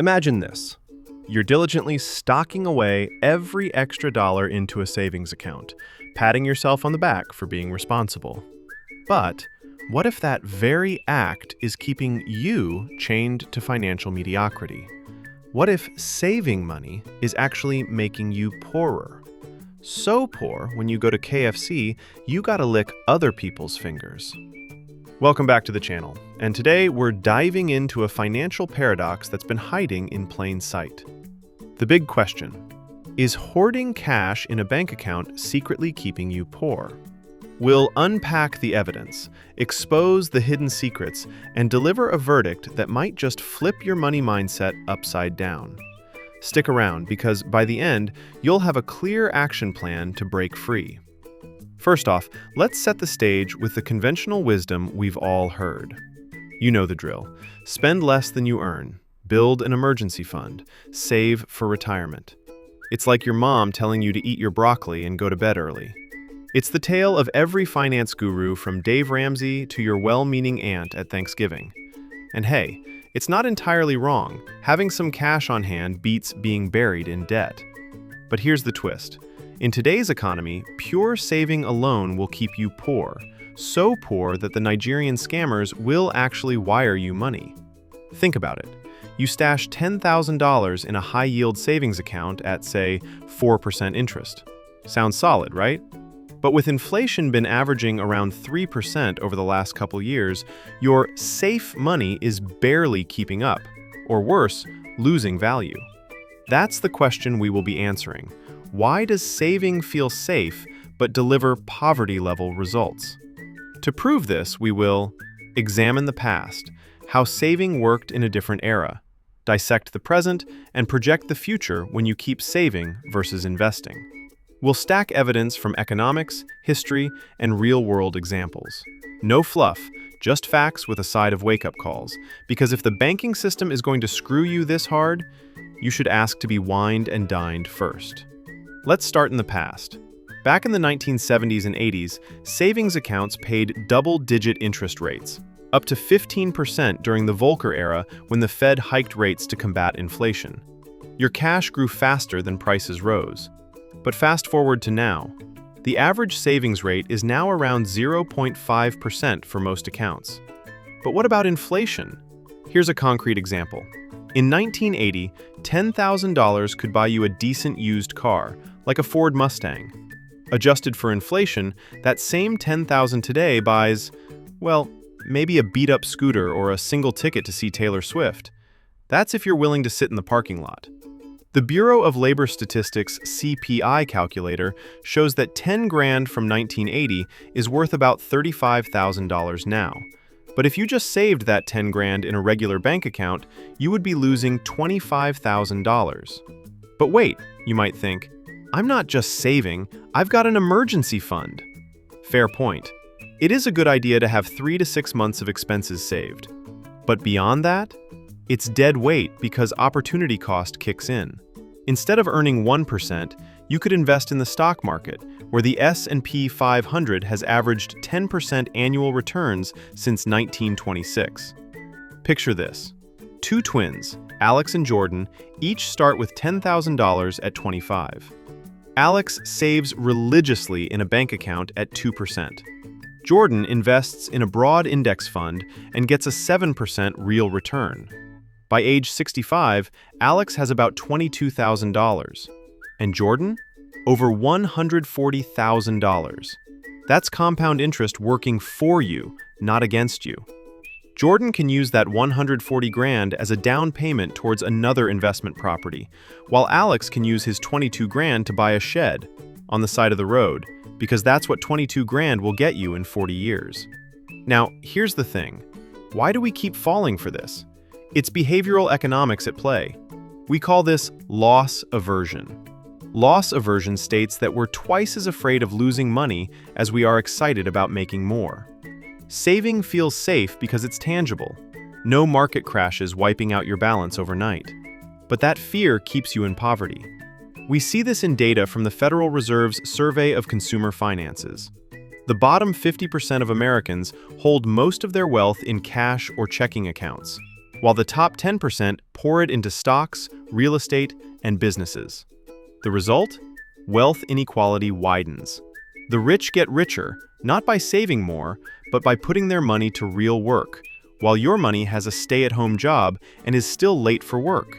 Imagine this. You're diligently stocking away every extra dollar into a savings account, patting yourself on the back for being responsible. But what if that very act is keeping you chained to financial mediocrity? What if saving money is actually making you poorer? So poor, when you go to KFC, you gotta lick other people's fingers. Welcome back to the channel, and today we're diving into a financial paradox that's been hiding in plain sight. The big question: is hoarding cash in a bank account secretly keeping you poor? We'll unpack the evidence, expose the hidden secrets, and deliver a verdict that might just flip your money mindset upside down. Stick around, because by the end, you'll have a clear action plan to break free. First off, let's set the stage with the conventional wisdom we've all heard. You know the drill. Spend less than you earn. Build an emergency fund. Save for retirement. It's like your mom telling you to eat your broccoli and go to bed early. It's the tale of every finance guru, from Dave Ramsey to your well-meaning aunt at Thanksgiving. And hey, it's not entirely wrong. Having some cash on hand beats being buried in debt. But here's the twist. In today's economy, pure saving alone will keep you poor. So poor that the Nigerian scammers will actually wire you money. Think about it. You stash $10,000 in a high-yield savings account at, say, 4% interest. Sounds solid, right? But with inflation been averaging around 3% over the last couple years, your safe money is barely keeping up, or worse, losing value. That's the question we will be answering. Why does saving feel safe but deliver poverty-level results? To prove this, we will examine the past, how saving worked in a different era, dissect the present, and project the future when you keep saving versus investing. We'll stack evidence from economics, history, and real-world examples. No fluff, just facts with a side of wake-up calls, because if the banking system is going to screw you this hard, you should ask to be wined and dined first. Let's start in the past. Back in the 1970s and 80s, savings accounts paid double-digit interest rates, up to 15% during the Volcker era when the Fed hiked rates to combat inflation. Your cash grew faster than prices rose. But fast forward to now. The average savings rate is now around 0.5% for most accounts. But what about inflation? Here's a concrete example. In 1980, $10,000 could buy you a decent used car, like a Ford Mustang. Adjusted for inflation, that same $10,000 today buys, well, maybe a beat-up scooter or a single ticket to see Taylor Swift. That's if you're willing to sit in the parking lot. The Bureau of Labor Statistics CPI calculator shows that 10 grand from 1980 is worth about $35,000 now. But if you just saved that 10 grand in a regular bank account, you would be losing $25,000. But wait, you might think, I'm not just saving, I've got an emergency fund. Fair point. It is a good idea to have 3 to 6 months of expenses saved. But beyond that, it's dead weight because opportunity cost kicks in. Instead of earning 1%, you could invest in the stock market, where the S&P 500 has averaged 10% annual returns since 1926. Picture this. Two twins, Alex and Jordan, each start with $10,000 at 25. Alex saves religiously in a bank account at 2%. Jordan invests in a broad index fund and gets a 7% real return. By age 65, Alex has about $22,000. And Jordan? Over $140,000. That's compound interest working for you, not against you. Jordan can use that 140 grand as a down payment towards another investment property, while Alex can use his 22 grand to buy a shed on the side of the road, because that's what 22 grand will get you in 40 years. Now, here's the thing. Why do we keep falling for this? It's behavioral economics at play. We call this loss aversion. Loss aversion states that we're twice as afraid of losing money as we are excited about making more. Saving feels safe because it's tangible. No market crashes wiping out your balance overnight. But that fear keeps you in poverty. We see this in data from the Federal Reserve's Survey of Consumer Finances. The bottom 50% of Americans hold most of their wealth in cash or checking accounts. while the top 10% pour it into stocks, real estate, and businesses. The result? Wealth inequality widens. The rich get richer, not by saving more, but by putting their money to real work, while your money has a stay-at-home job and is still late for work.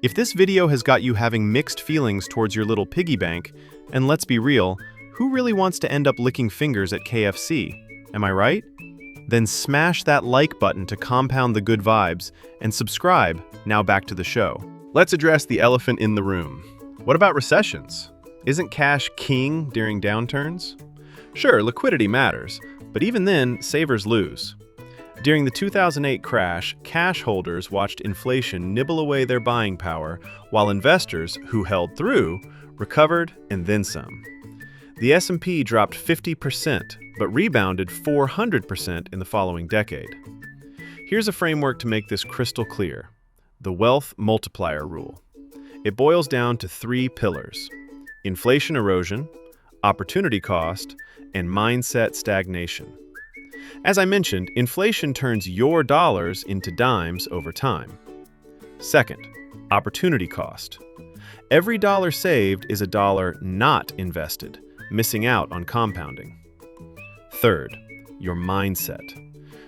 If this video has got you having mixed feelings towards your little piggy bank, and let's be real, who really wants to end up licking fingers at KFC? Am I right? Then smash that like button to compound the good vibes, and subscribe. Now back to the show. Let's address the elephant in the room. What about recessions? Isn't cash king during downturns? Sure, liquidity matters, but even then, savers lose. During the 2008 crash, cash holders watched inflation nibble away their buying power, while investors, who held through, recovered and then some. The S&P dropped 50%, but rebounded 400% in the following decade. Here's a framework to make this crystal clear: the wealth multiplier rule. It boils down to 3 pillars: inflation erosion, opportunity cost, and mindset stagnation. As I mentioned, inflation turns your dollars into dimes over time. Second, opportunity cost. Every dollar saved is a dollar not invested, missing out on compounding. Third, your mindset.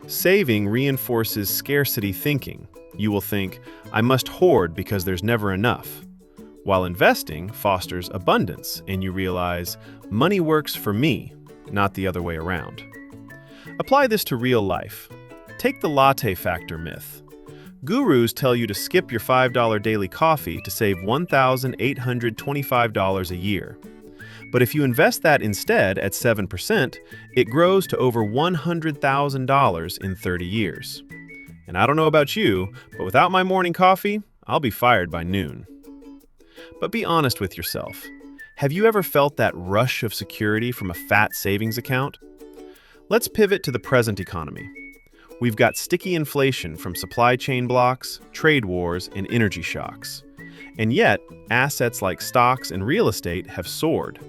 Saving reinforces scarcity thinking. You will think, I must hoard because there's never enough. While investing fosters abundance, and you realize, money works for me, not the other way around. Apply this to real life. Take the latte factor myth. Gurus tell you to skip your $5 daily coffee to save $1,825 a year. But if you invest that instead at 7%, it grows to over $100,000 in 30 years. And I don't know about you, but without my morning coffee, I'll be fired by noon. But be honest with yourself. Have you ever felt that rush of security from a fat savings account? Let's pivot to the present economy. We've got sticky inflation from supply chain blocks, trade wars, and energy shocks. And yet, assets like stocks and real estate have soared.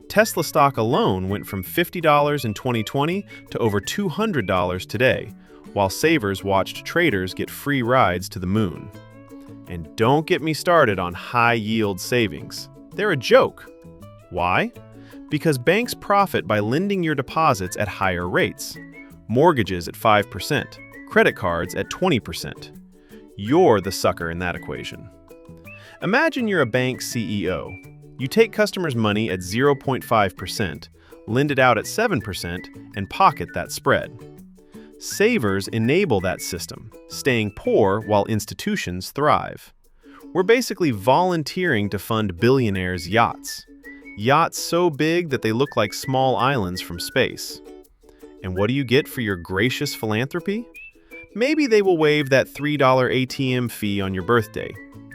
Tesla stock alone went from $50 in 2020 to over $200 today, while savers watched traders get free rides to the moon. And don't get me started on high-yield savings. They're a joke. Why? Because banks profit by lending your deposits at higher rates. Mortgages at 5%, credit cards at 20%. You're the sucker in that equation. Imagine you're a bank CEO. You take customers' money at 0.5%, lend it out at 7%, and pocket that spread. Savers enable that system, staying poor while institutions thrive. We're basically volunteering to fund billionaires' yachts. Yachts so big that they look like small islands from space. And what do you get for your gracious philanthropy? Maybe they will waive that $3 ATM fee on your birthday,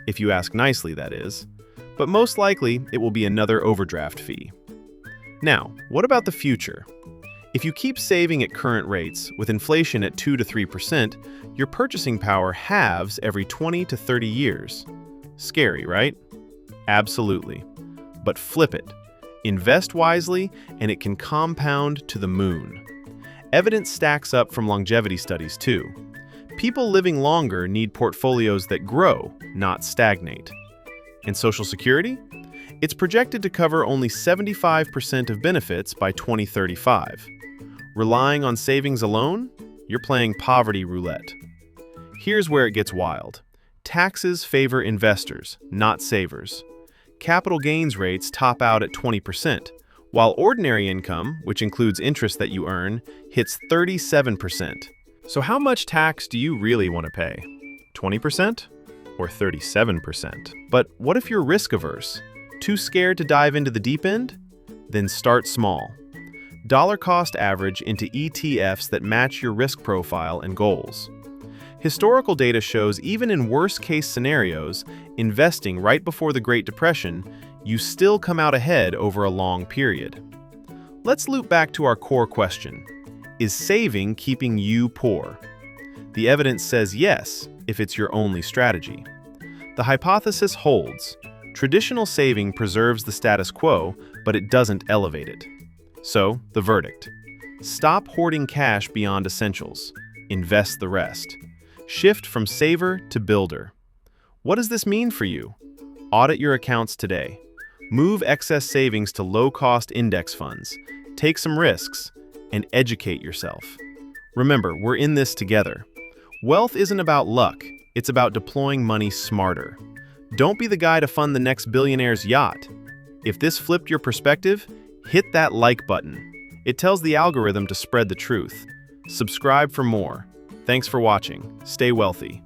if you ask nicely, that is. But most likely, it will be another overdraft fee. Now, what about the future? If you keep saving at current rates, with inflation at 2 to 3%, your purchasing power halves every 20 to 30 years. Scary, right? Absolutely. But flip it. Invest wisely, and it can compound to the moon. Evidence stacks up from longevity studies, too. People living longer need portfolios that grow, not stagnate. And Social Security? It's projected to cover only 75% of benefits by 2035. Relying on savings alone? You're playing poverty roulette. Here's where it gets wild. Taxes favor investors, not savers. Capital gains rates top out at 20%, while ordinary income, which includes interest that you earn, hits 37%. So how much tax do you really want to pay? 20% or 37%? But what if you're risk-averse? Too scared to dive into the deep end? Then start small. Dollar cost average into ETFs that match your risk profile and goals. Historical data shows even in worst-case scenarios, investing right before the Great Depression, you still come out ahead over a long period. Let's loop back to our core question. Is saving keeping you poor? The evidence says yes, if it's your only strategy. The hypothesis holds. Traditional saving preserves the status quo, but it doesn't elevate it. So, the verdict. Stop hoarding cash beyond essentials. Invest the rest. Shift from saver to builder. What does this mean for you? Audit your accounts today. Move excess savings to low-cost index funds. Take some risks and educate yourself. Remember, we're in this together. Wealth isn't about luck, it's about deploying money smarter. Don't be the guy to fund the next billionaire's yacht. If this flipped your perspective, hit that like button. It tells the algorithm to spread the truth. Subscribe for more. Thanks for watching. Stay wealthy.